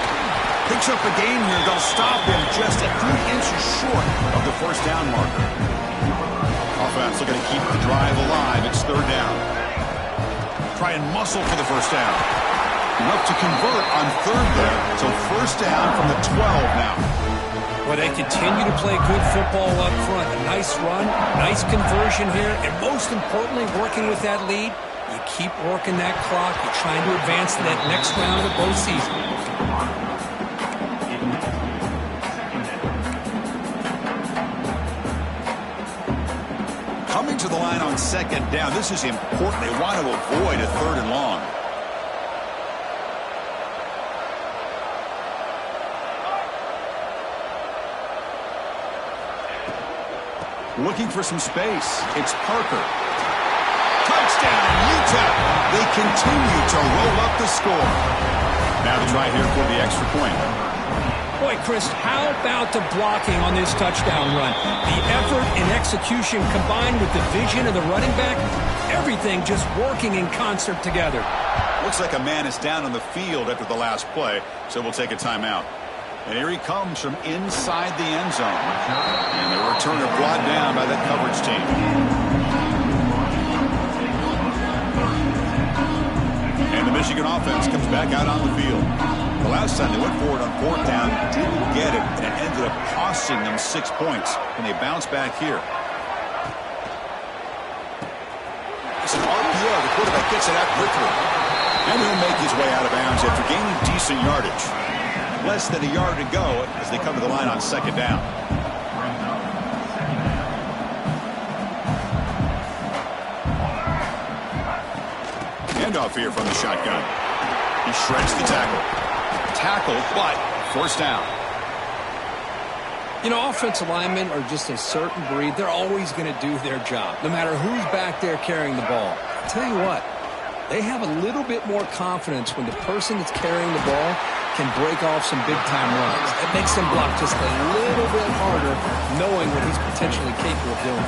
Picks up a gain here. They'll stop him just a few inches short of the first down marker. Offense looking to keep the drive alive. It's third down. Try and muscle for the first down. Enough to convert on third there. So first down from the 12 now. Well, they continue to play good football up front. A nice run, nice conversion here, and most importantly, working with that lead, you keep working that clock. You're trying to advance to that next round of both seasons. Coming to the line on second down. This is important. They want to avoid a third and long. Looking for some space. It's Parker. Touchdown, UTEP. They continue to roll up the score. Now the try here for the extra point. Boy, Chris, how about the blocking on this touchdown run? The effort and execution combined with the vision of the running back, everything just working in concert together. Looks like a man is down on the field after the last play, so we'll take a timeout. And here he comes from inside the end zone. And the returner brought down by that coverage team. And the Michigan offense comes back out on the field. The last time they went forward on fourth down, didn't get it, and it ended up costing them 6 points. And they bounce back here. It's an RPO. The quarterback gets it out quickly. And he'll make his way out of bounds after gaining decent yardage. Less than a yard to go as they come to the line on second down. Handoff here from the shotgun. He shreds the tackle. Tackle, but first down. You know, offensive linemen are just a certain breed. They're always going to do their job, no matter who's back there carrying the ball. I'll tell you what, they have a little bit more confidence when the person that's carrying the ball can break off some big-time runs. It makes them block just a little bit harder, knowing what he's potentially capable of doing.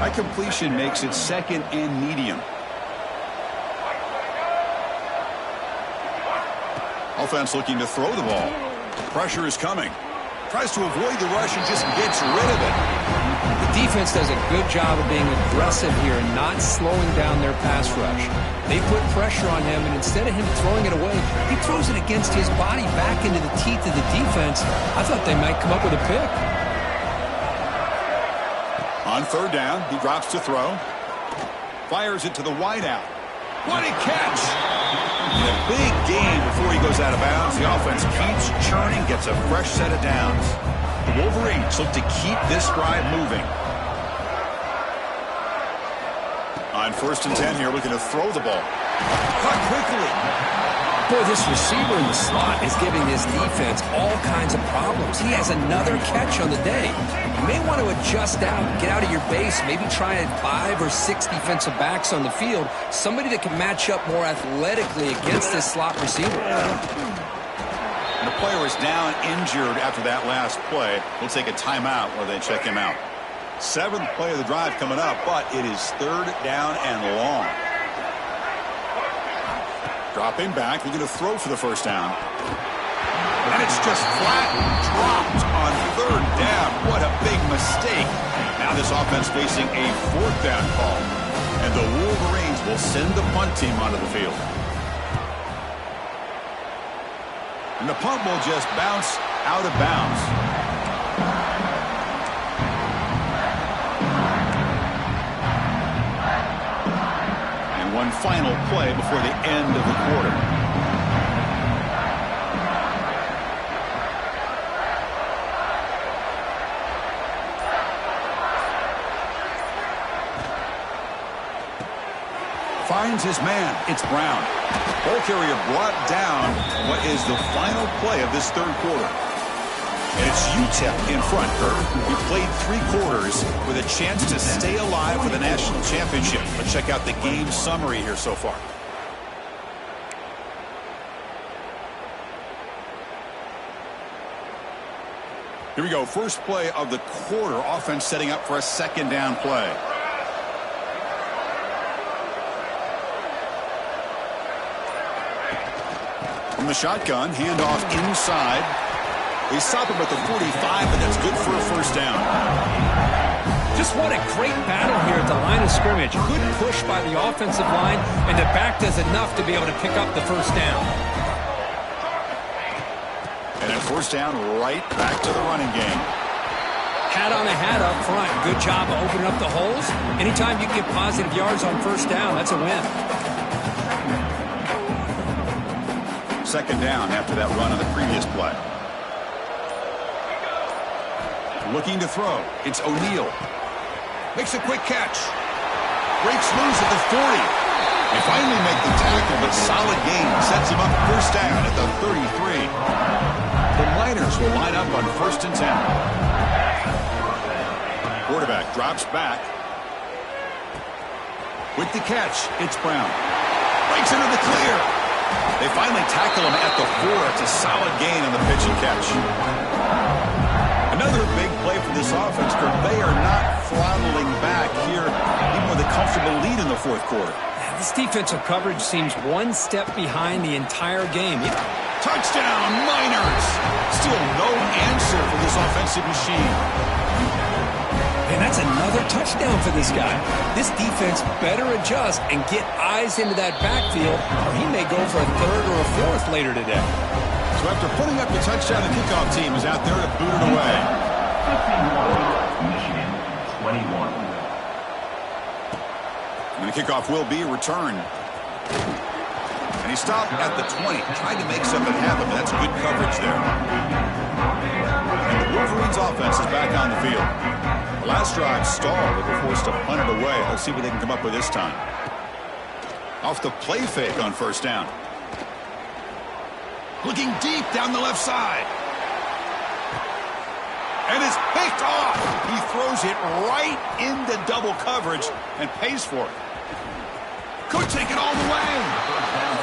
High completion makes it second and medium. Offense looking to throw the ball. Pressure is coming. Tries to avoid the rush and just gets rid of it. The defense does a good job of being aggressive here and not slowing down their pass rush. They put pressure on him, and instead of him throwing it away, he throws it against his body back into the teeth of the defense. I thought they might come up with a pick. On third down, he drops to throw. Fires it to the wideout. What a catch! In a big game before he goes out of bounds, the offense keeps churning, gets a fresh set of downs. The Wolverines look to keep this drive moving. On first and 10 here, looking to throw the ball. Caught quickly. Boy, this receiver in the slot is giving this defense all kinds of problems. He has another catch on the day. You may want to adjust out, get out of your base, maybe try 5 or 6 defensive backs on the field, somebody that can match up more athletically against this slot receiver. The player is down injured after that last play. We'll take a timeout while they check him out. 7th play of the drive coming up, but it is third down and long. Dropping back, looking to throw for the first down. And it's just flat dropped on third down. What a big mistake. Now this offense facing a fourth down call. And the Wolverines will send the punt team onto the field. And the punt will just bounce out of bounds. And 1 final play before the end of the quarter. Finds his man. It's Brown. Ball carrier brought down. What is the final play of this third quarter? And it's UTEP in front, Kurt. We played 3 quarters with a chance to stay alive for the national championship. Let's check out the game summary here so far. Here we go. First play of the quarter. Offense setting up for a second down play. From the shotgun, handoff inside. They stop him at the 45, but that's good for a first down. Just what a great battle here at the line of scrimmage. Good push by the offensive line, and the back does enough to be able to pick up the first down. And then first down, right back to the running game. Hat on a hat up front. Good job of opening up the holes. Anytime you get positive yards on first down, that's a win. Second down after that run on the previous play. Looking to throw. It's O'Neal. Makes a quick catch. Breaks loose at the 40. They finally make the tackle, but solid gain. Sets him up first down at the 33. The Miners will line up on 1st and 10. Quarterback drops back. With the catch, it's Brown. Breaks into the clear. They finally tackle him at the 4. It's a solid gain on the pitch and catch. Another big play for this offense, Kurt. They are not throttling back here, even with a comfortable lead in the fourth quarter. This defensive coverage seems one step behind the entire game. Touchdown, Miners! Still no answer for this offensive machine. And that's another touchdown for this guy. This defense better adjust and get eyes into that backfield, or he may go for a 3rd or a 4th later today. So after putting up the touchdown, the kickoff team is out there to boot it away. Michigan, 21. And the kickoff will be returned. And he stopped at the 20, trying to make something happen, but that's good coverage there. And the Wolverines offense is back on the field. The last drive stalled, but they're forced to punt it away. Let's see what they can come up with this time. Off the play fake on first down. Looking deep down the left side. And it's picked off. He throws it right into double coverage and pays for it. Could take it all the way.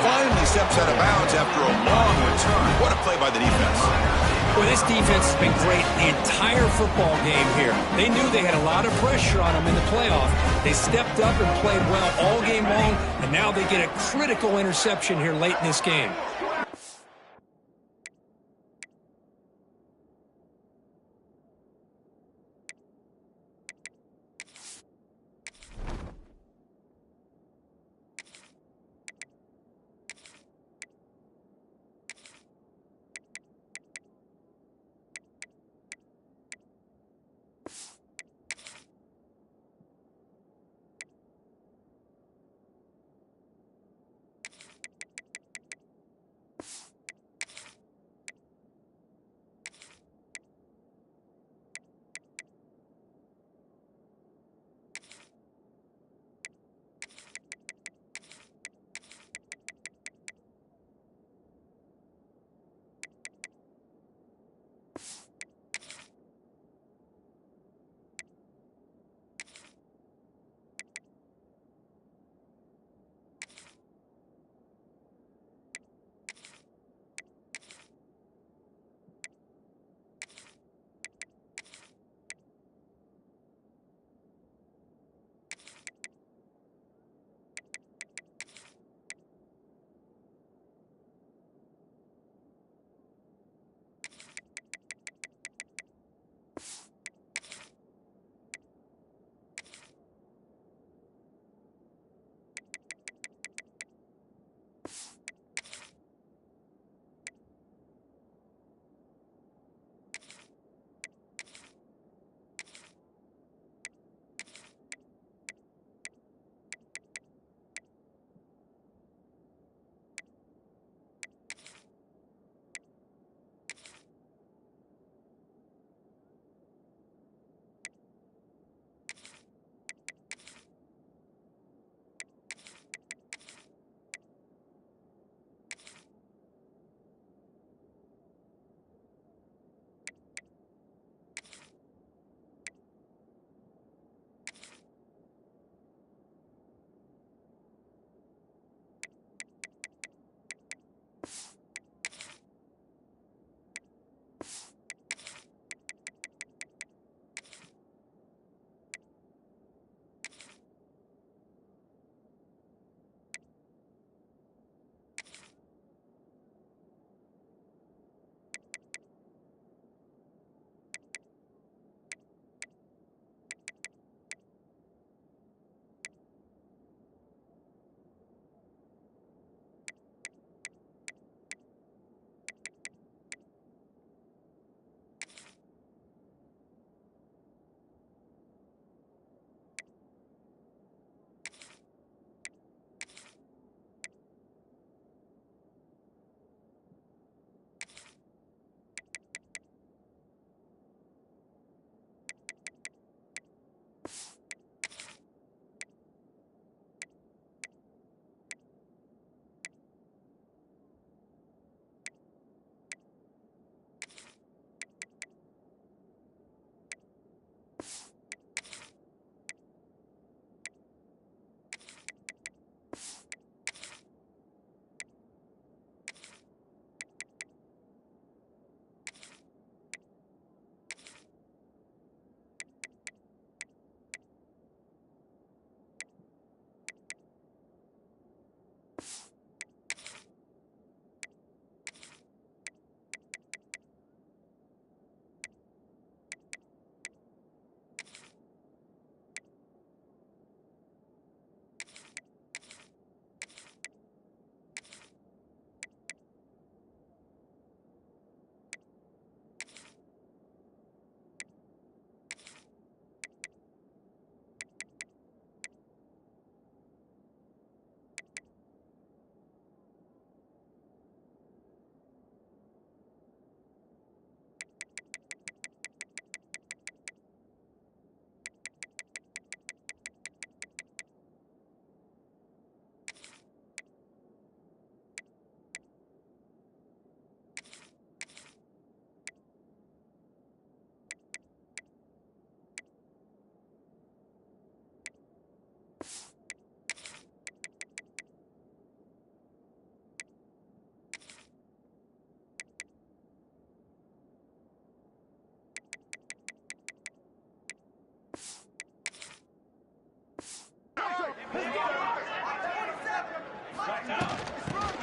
Finally steps out of bounds after a long return. What a play by the defense. Well, this defense has been great the entire football game here. They knew they had a lot of pressure on them in the playoff. They stepped up and played well all game long, and now they get a critical interception here late in this game.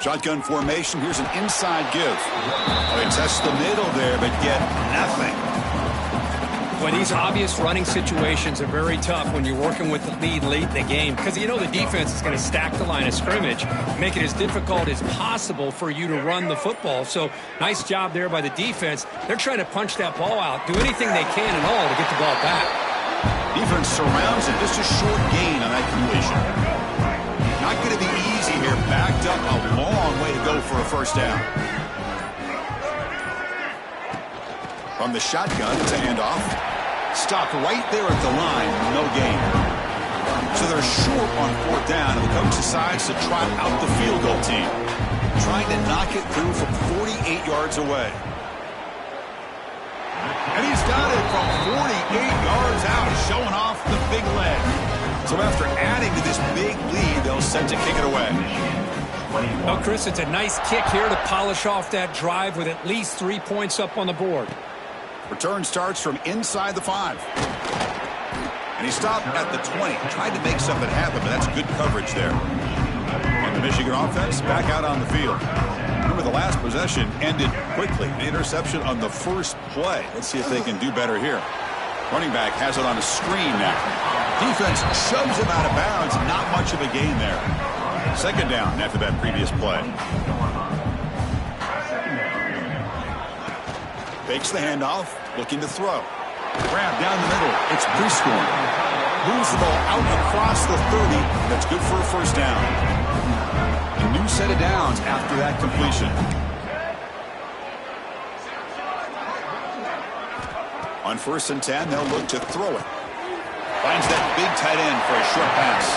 Shotgun formation. Here's an inside give. Oh, he tests the middle there, but get nothing. Well, these obvious running situations are very tough when you're working with the lead late in the game because you know the defense is going to stack the line of scrimmage, make it as difficult as possible for you to run the football. So nice job there by the defense. They're trying to punch that ball out, do anything they can and all to get the ball back. Defense surrounds it. Just a short gain on that completion. Not going to be easy here. Backed up a long way to go for a first down. From the shotgun, it's a handoff. Stopped right there at the line. No gain. So they're short on fourth down, and the coach decides to trot out the field goal team. Trying to knock it through from 48 yards away. And he's got it from 48 yards out, showing off the big leg. So after adding to this big lead, they'll set to kick it away. Well, Chris, it's a nice kick here to polish off that drive with at least 3 points up on the board. Return starts from inside the 5. And he stopped at the 20. Tried to make something happen, but that's good coverage there. And the Michigan offense back out on the field. Remember, the last possession ended quickly. The interception on the first play. Let's see if they can do better here. Running back has it on a screen now. Defense shoves him out of bounds. Not much of a gain there. Second down after that previous play. Fakes the handoff, looking to throw. Grab down the middle. It's Prescorn. Moves the ball out across the 30. That's good for a first down. A new set of downs after that completion. On 1st and 10, they'll look to throw it. Finds that big tight end for a short pass.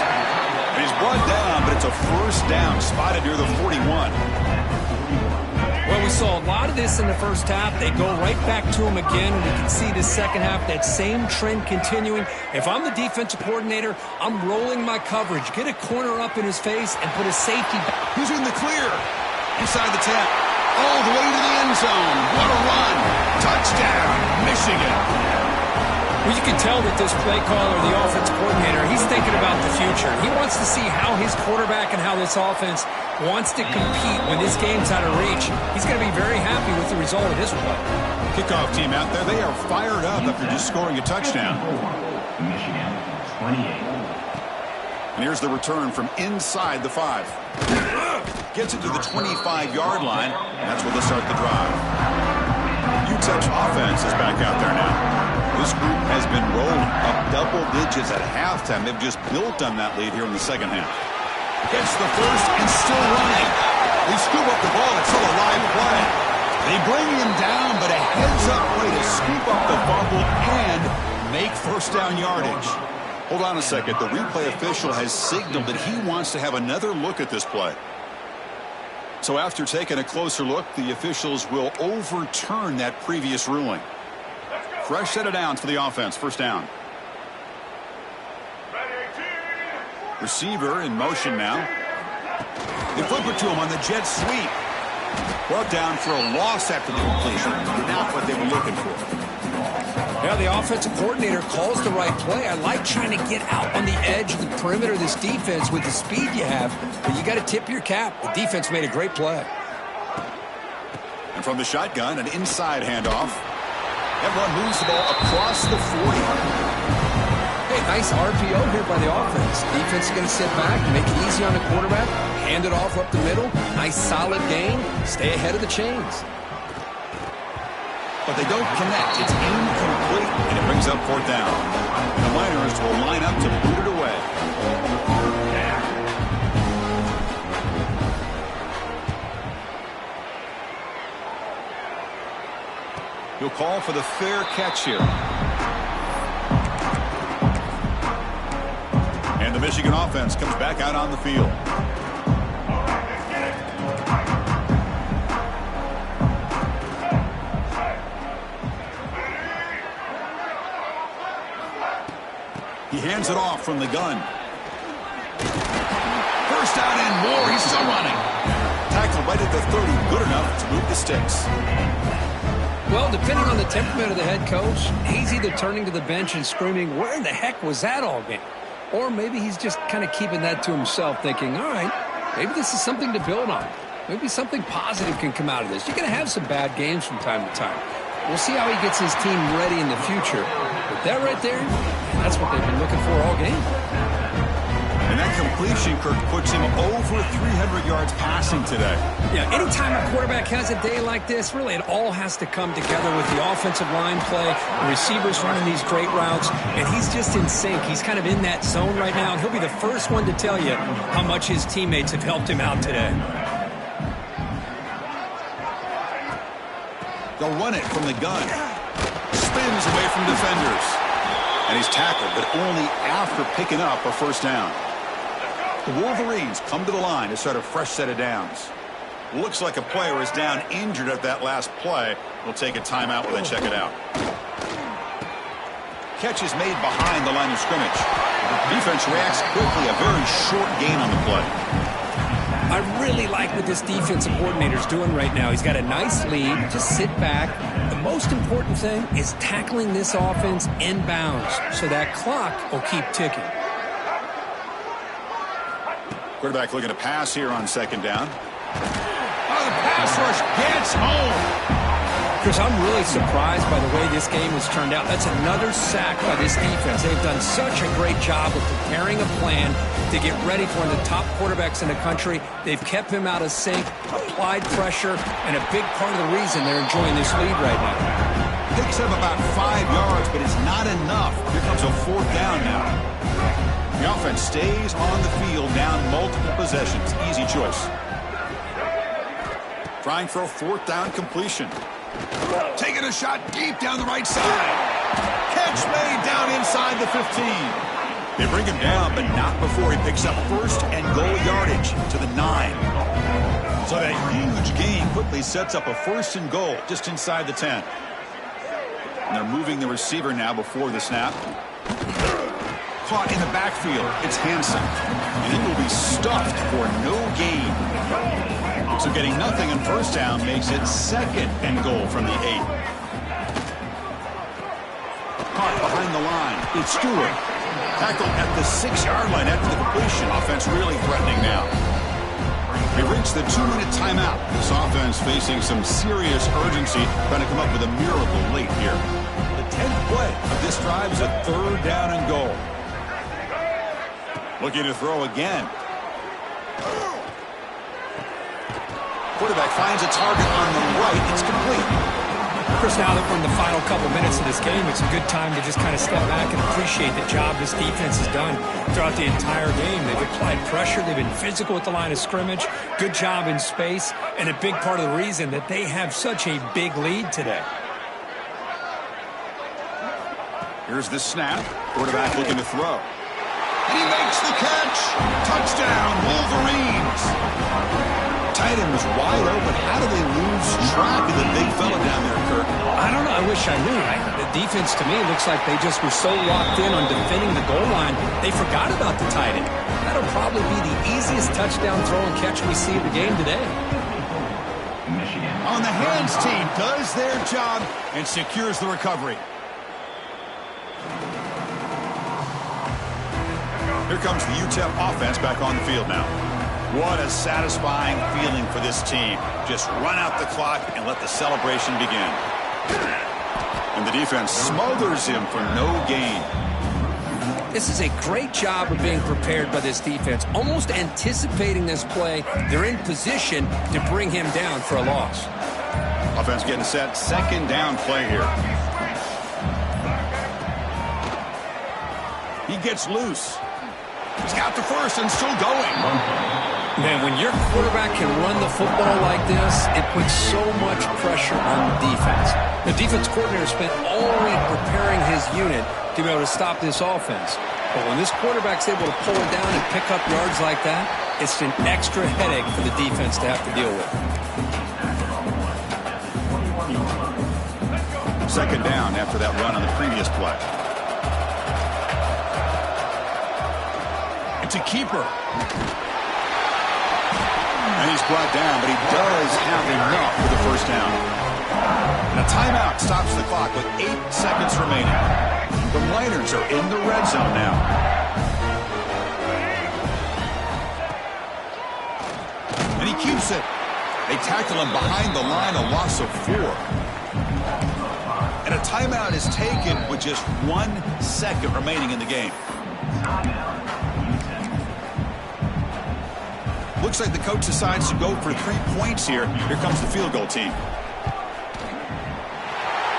And he's brought down, but it's a first down, spotted near the 41. Well, we saw a lot of this in the first half. They go right back to him again. We can see the second half, that same trend continuing. If I'm the defensive coordinator, I'm rolling my coverage. Get a corner up in his face and put a safety back. He's in the clear. Inside the 10. All the way to the end zone. What a run. Touchdown, Michigan. Well, you can tell that this play caller, the offense coordinator, he's thinking about the future. He wants to see how his quarterback and how this offense wants to compete when this game's out of reach. He's going to be very happy with the result of this play. Kickoff team out there, they are fired up after just scoring a touchdown. Michigan, 28. And here's the return from inside the 5. Gets it to the 25-yard line, and that's where they'll start the drive. UTEP's offense is back out there now. This group has been rolling up double digits at halftime. They've just built on that lead here in the second half. Gets the first and still running. They scoop up the ball. It's still a live play. They bring him down, but a heads-up play to scoop up the fumble and make first down yardage. Hold on a second. The replay official has signaled that he wants to have another look at this play. So after taking a closer look, the officials will overturn that previous ruling. Fresh set of downs for the offense. First down. Receiver in motion now. They flip it to him on the jet sweep. Brought down for a loss after the completion. Not what they were looking for. Yeah, the offensive coordinator calls the right play. I like trying to get out on the edge of the perimeter of this defense with the speed you have, but you got to tip your cap. The defense made a great play. And from the shotgun, an inside handoff. Everyone moves the ball across the 40. Hey, nice RPO here by the offense. Defense is going to sit back, make it easy on the quarterback, hand it off up the middle. Nice solid gain. Stay ahead of the chains. But they don't connect. It's incomplete, and it brings up fourth down. And the Miners will line up to boot it away. He'll call for the fair catch here. And the Michigan offense comes back out on the field. He hands it off from the gun. First down and more. He's still running. Tackle right at the 30. Good enough to move the sticks. Well, depending on the temperament of the head coach, he's either turning to the bench and screaming, where in the heck was that all game? Or maybe he's just kind of keeping that to himself, thinking, all right, maybe this is something to build on. Maybe something positive can come out of this. You're going to have some bad games from time to time. We'll see how he gets his team ready in the future. But that right there, that's what they've been looking for all game. And that completion, Kirk, puts him over 300 yards passing today. Yeah, anytime a quarterback has a day like this, really it all has to come together with the offensive line play, the receivers running these great routes, and he's just in sync. He's kind of in that zone right now, and he'll be the first one to tell you how much his teammates have helped him out today. They'll run it from the gun. Spins away from defenders. And he's tackled, but only after picking up a first down. The Wolverines come to the line to start a fresh set of downs. Looks like a player is down injured at that last play. We'll take a timeout while they check it out. Catch is made behind the line of scrimmage. Defense reacts quickly. A very short gain on the play. I really like what this defensive coordinator's doing right now. He's got a nice lead. Just sit back. The most important thing is tackling this offense inbounds so that clock will keep ticking. Quarterback looking to pass here on second down. Oh, the pass rush gets home. Chris, I'm really surprised by the way this game has turned out. That's another sack by this defense. They've done such a great job of preparing a plan to get ready for one of the top quarterbacks in the country. They've kept him out of sync, applied pressure, and a big part of the reason they're enjoying this lead right now. Picks up about 5 yards, but it's not enough. Here comes a fourth down now. The offense stays on the field, down multiple possessions. Easy choice. Trying for a fourth down completion. Taking a shot deep down the right side. Catch made down inside the 15. They bring him down, but not before he picks up first and goal yardage to the 9. So that huge gain quickly sets up a first and goal just inside the 10. And they're moving the receiver now before the snap. Caught in the backfield. It's Hansen. And he will be stuffed for no gain. So getting nothing in first down makes it 2nd and goal from the 8. Caught behind the line. It's Stewart. Tackled at the 6-yard line after the completion. Offense really threatening now. We've reached the 2-minute timeout. This offense facing some serious urgency, trying to come up with a miracle late here. The 10th play of this drive is a 3rd down and goal. Looking to throw again. Quarterback finds a target on the right. It's complete. Chris, now that we're in the final couple minutes of this game, it's a good time to just kind of step back and appreciate the job this defense has done throughout the entire game. They've applied pressure. They've been physical at the line of scrimmage. Good job in space. And a big part of the reason that they have such a big lead today. Here's the snap. Quarterback looking to throw. And he makes the catch. Touchdown, Wolverines. Tight end was wide open. How do they lose track of the big fella down there, Kirk? I don't know. I wish I knew. The defense, to me, looks like they just were so locked in on defending the goal line, they forgot about the tight end. That'll probably be the easiest touchdown throw and catch we see in the game today. On the hands team does their job and secures the recovery. Here comes the UTEP offense back on the field now. What a satisfying feeling for this team. Just run out the clock and let the celebration begin. And the defense smothers him for no gain. This is a great job of being prepared by this defense. Almost anticipating this play, they're in position to bring him down for a loss. Offense getting set. 2nd down play here. He gets loose. He's got the first and still going. Man, when your quarterback can run the football like this, it puts so much pressure on the defense. The defense coordinator spent all week preparing his unit to be able to stop this offense. But when this quarterback's able to pull it down and pick up yards like that, it's an extra headache for the defense to have to deal with. 2nd down after that run on the previous play. It's a keeper. And he's brought down, but he does have enough for the first down. And a timeout stops the clock with 8 seconds remaining. The Miners are in the red zone now. And he keeps it. They tackle him behind the line, a loss of 4. And a timeout is taken with just 1 second remaining in the game. Looks like the coach decides to go for 3 points here. Here comes the field goal team.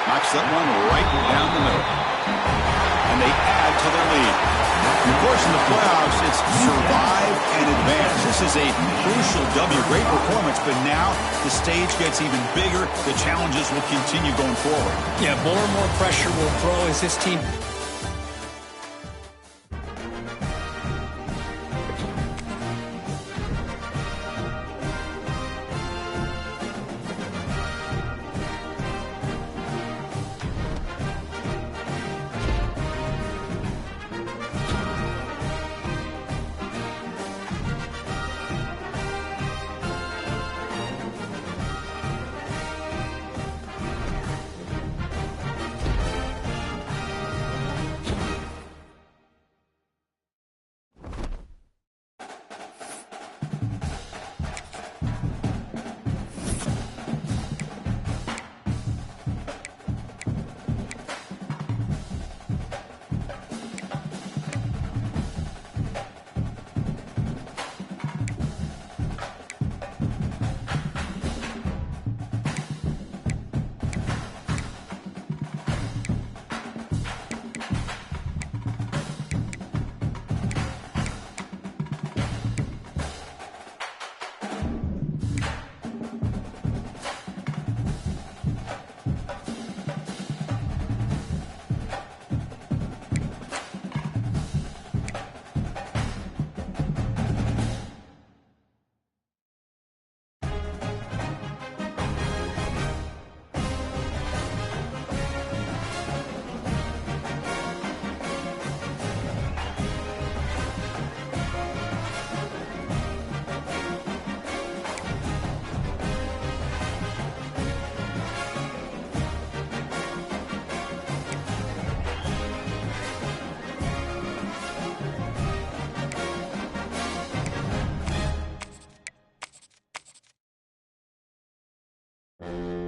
Knocks that one right down the middle. And they add to their lead. Of course, in the playoffs, it's survive and advance. This is a crucial W. Great performance, but now the stage gets even bigger. The challenges will continue going forward. Yeah, more and more pressure will grow as this team... Michigan.